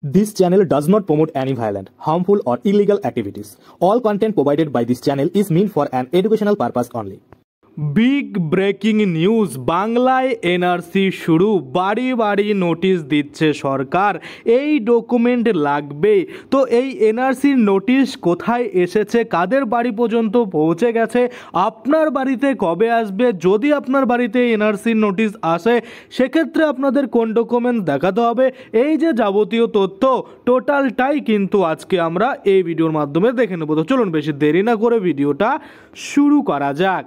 This channel does not promote any violent, harmful, or illegal activities. All content provided by this channel is meant for an educational purpose only. Big breaking news, বাংলায় NRC শুরু, বাড়ি বাড়ি notice দিচ্ছে সরকার, এই document লাগবে। তো এই এনআরসির notice কোথায় এসেছে, কাদের বাড়ি পর্যন্ত পৌঁছে গেছে, আপনার বাড়িতে কবে আসবে, যদি আপনার বাড়িতে এনআরসির নোটিশ আসে সেক্ষেত্রে আপনাদের কোন ডকুমেন্ট দেখাতে হবে, এই যে যাবতীয় তথ্য টোটালটাই কিন্তু আজকে আমরা এই ভিডিওর মাধ্যমে দেখে নেব। তো চলুন বেশি দেরি না করে ভিডিওটা শুরু করা যাক।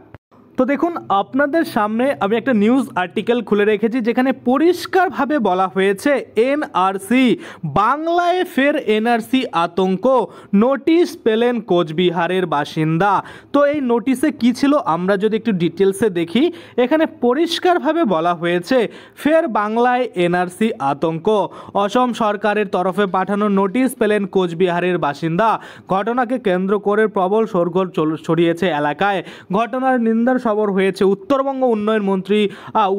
তো দেখুন, আপনাদের সামনে আমি একটা নিউজ আর্টিকেল খুলে রেখেছি যেখানে পরিষ্কারভাবে বলা হয়েছে এনআরসি, বাংলায় ফের এনআরসি আতঙ্ক, নোটিশ পেলেন কোচবিহারের বাসিন্দা। তো এই নোটিশে কি ছিল আমরা যদি একটু ডিটেলসে দেখি, এখানে পরিষ্কারভাবে বলা হয়েছে ফের বাংলায় এনআরসি আতঙ্ক, অসম সরকারের তরফে পাঠানো নোটিশ পেলেন কোচবিহারের বাসিন্দা। ঘটনাকে কেন্দ্র করে প্রবল শোরগোল ছড়িয়েছে এলাকায়। ঘটনার নিন্দার খবর হয়েছে উত্তরবঙ্গ উন্নয়ন মন্ত্রী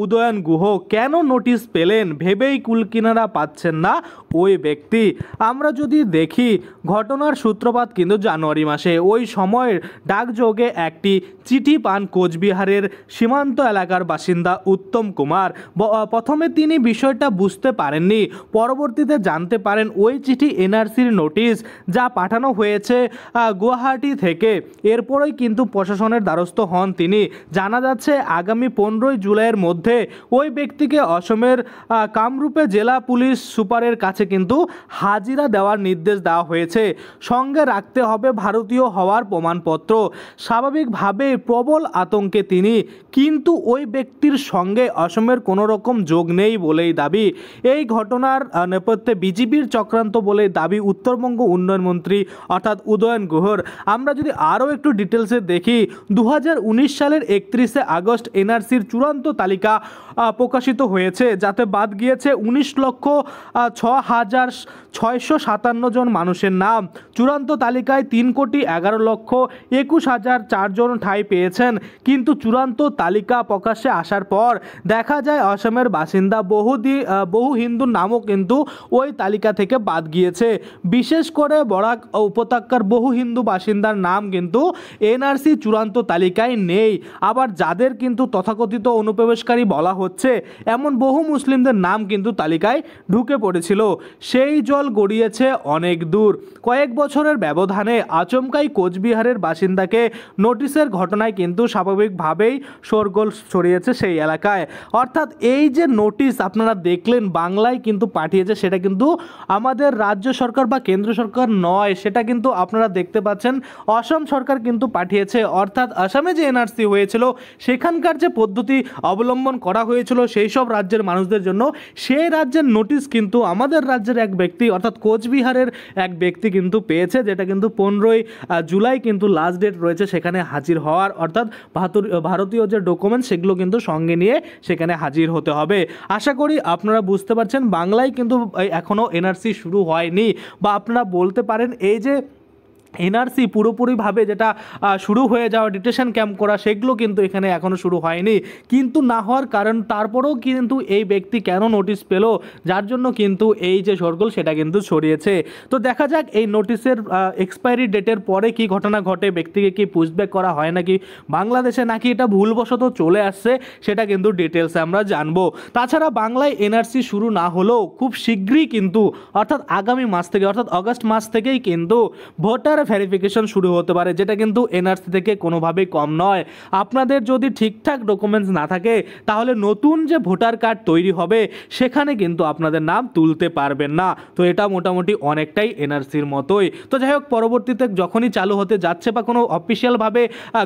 উদয়ন গুহ। কেন নোটিশ পেলেন ভেবেই কুলকিনারা পাচ্ছেন না ওই ব্যক্তি। আমরা যদি দেখি ঘটনার সূত্রপাত কিন্তু জানুয়ারি মাসে, ওই সময়ের ডাকযোগে একটি চিঠি পান কোচবিহারের সীমান্ত এলাকার বাসিন্দা উত্তম কুমার। প্রথমে তিনি বিষয়টা বুঝতে পারেননি, পরবর্তীতে জানতে পারেন ওই চিঠি এনআরসির নোটিশ যা পাঠানো হয়েছে গুয়াহাটি থেকে। এরপরেই কিন্তু প্রশাসনের দ্বারস্থ হন তিনি। জানা যাচ্ছে আগামী 15 জুলাইয়ের মধ্যে ওই ব্যক্তিকে অসমের কামরূপে জেলা পুলিশ সুপারের কাছে কিন্তু হাজিরা দেওয়ার নির্দেশ দেওয়া হয়েছে। সঙ্গে রাখতে হবে ভারতীয় হওয়ার প্রমাণপত্র। স্বাভাবিকভাবে প্রবল আতঙ্কে তিনি, কিন্তু ওই ব্যক্তির সঙ্গে অসমের কোনো রকম যোগ নেই বলেই দাবি। এই ঘটনার নেপথ্যে বিজেপির চক্রান্ত বলে দাবি উত্তরবঙ্গ উন্নয়ন মন্ত্রী অর্থাৎ উদয়ন গুহর। আমরা যদি আরও একটু ডিটেলসে দেখি, 2019 সালের 31 আগস্ট এনআরসির চূড়ান্ত তালিকা প্রকাশিত হয়েছে, যাতে বাদ গিয়েছে 19,06,657 জন মানুষের নাম। চূড়ান্ত তালিকায় 3,11,21,004 জন ঠাঁই পেয়েছেন, কিন্তু চূড়ান্ত তালিকা প্রকাশ্যে আসার পর দেখা যায় অসমের বাসিন্দা বহু হিন্দুর নামও কিন্তু ওই তালিকা থেকে বাদ গিয়েছে। বিশেষ করে বরাক উপত্যকার বহু হিন্দু বাসিন্দার নাম কিন্তু এনআরসি চূড়ান্ত তালিকায় নেই। আবার যাদের কিন্তু তথাকথিত অনুপ্রবেশকারী বলা হচ্ছে এমন বহু মুসলিমদের নাম কিন্তু তালিকায় ঢুকে পড়েছিল। সেই জল গড়িয়েছে অনেক দূর। কয়েক বছরের ব্যবধানে আচমকাই কোচবিহারের বাসিন্দাকে নোটিশের ঘটনায় কিন্তু স্বাভাবিকভাবেই শোরগোল ছড়িয়েছে সেই এলাকায়। অর্থাৎ এই যে নোটিশ আপনারা দেখলেন বাংলায় কিন্তু পাঠিয়েছে, সেটা কিন্তু আমাদের রাজ্য সরকার বা কেন্দ্র সরকার নয়, সেটা কিন্তু আপনারা দেখতে পাচ্ছেন অসম সরকার কিন্তু পাঠিয়েছে। অর্থাৎ আসামে যে এনআরসি হয়েছিল সেখানকার যে পদ্ধতি অবলম্বন করা হয়েছিল সেই সব রাজ্যের মানুষদের জন্য, সেই রাজ্যের নোটিশ কিন্তু আমাদের রাজ্যের এক ব্যক্তি অর্থাৎ কোচবিহারের এক ব্যক্তি কিন্তু পেয়েছে, যেটা কিন্তু 15 জুলাই কিন্তু লাস্ট ডেট রয়েছে সেখানে হাজির হওয়ার। অর্থাৎ ভারতীয় যে ডকুমেন্ট সেগুলো কিন্তু সঙ্গে নিয়ে সেখানে হাজির হতে হবে। আশা করি আপনারা বুঝতে পারছেন বাংলায় কিন্তু এখনও এনআরসি শুরু হয়নি, বা আপনারা বলতে পারেন এই যে এনআরসি পুরোপুরিভাবে যেটা শুরু হয়ে যাওয়া ডিটেনশন ক্যাম্প করা সেগুলো কিন্তু এখানে এখনও শুরু হয়নি। কিন্তু না হওয়ার কারণ তারপরেও কিন্তু এই ব্যক্তি কেন নোটিশ পেল, যার জন্য কিন্তু এই যে শোরগোল সেটা কিন্তু ছড়িয়েছে। তো দেখা যাক এই নোটিশের এক্সপায়ারি ডেটের পরে কি ঘটনা ঘটে, ব্যক্তিকে কি পুশব্যাক করা হয় নাকি বাংলাদেশে, নাকি এটা ভুলবশত চলে আসছে, সেটা কিন্তু ডিটেলসে আমরা জানবো। তাছাড়া বাংলায় এনআরসি শুরু না হলেও খুব শীঘ্রই কিন্তু অর্থাৎ আগামী মাস থেকে অর্থাৎ অগস্ট মাস থেকেই কিন্তু ভোটার ভেরিফিকেশন শুরু হতে পারে, যেটা কিন্তু এনআরসি থেকে কোনোভাবেই কম নয়। আপনাদের যদি ঠিকঠাক ডকুমেন্টস না থাকে তাহলে নতুন যে ভোটার কার্ড তৈরি হবে সেখানে কিন্তু আপনাদের নাম তুলতে পারবেন না। তো এটা মোটামুটি অনেকটাই এনআরসির মতোই। তো যাই হোক, পরবর্তীতে যখনই চালু হতে যাচ্ছে বা কোনো অফিসিয়ালভাবে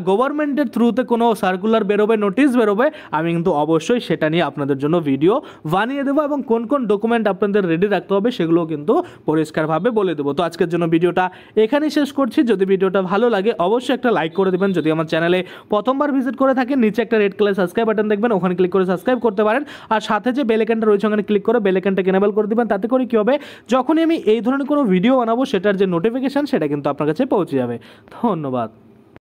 গভর্নমেন্টের থ্রুতে কোনো সার্কুলার বেরোবে, নোটিশ বেরোবে, আমি কিন্তু অবশ্যই সেটা নিয়ে আপনাদের জন্য ভিডিও বানিয়ে দেবো এবং কোন কোন ডকুমেন্ট আপনাদের রেডি রাখতে হবে সেগুলো কিন্তু পরিষ্কারভাবে বলে দেবো। তো আজকের জন্য ভিডিওটা এখানেই শেষ করছি। যদি ভিডিওটা ভালো লাগে অবশ্যই একটা লাইক করে দেবেন। যদি আমার চ্যানেলে প্রথমবার ভিজিট করে থাকেন নিচে একটা রেড কালার সাবস্ক্রাইব বাটন দেখবেন, ওখানে ক্লিক করে সাবস্ক্রাইব করতে পারেন। আর সাথে যে বেল আইকনটা রয়েছে ওখানে ক্লিক করে বেল আইকনটাকে এনেবল করে দিবেন। তাতে করে কি হবে, যখনই আমি এই ধরনের কোনো ভিডিও বানাবো সেটার যে নোটিফিকেশন সেটা কিন্তু আপনার কাছে পৌঁছে যাবে। ধন্যবাদ।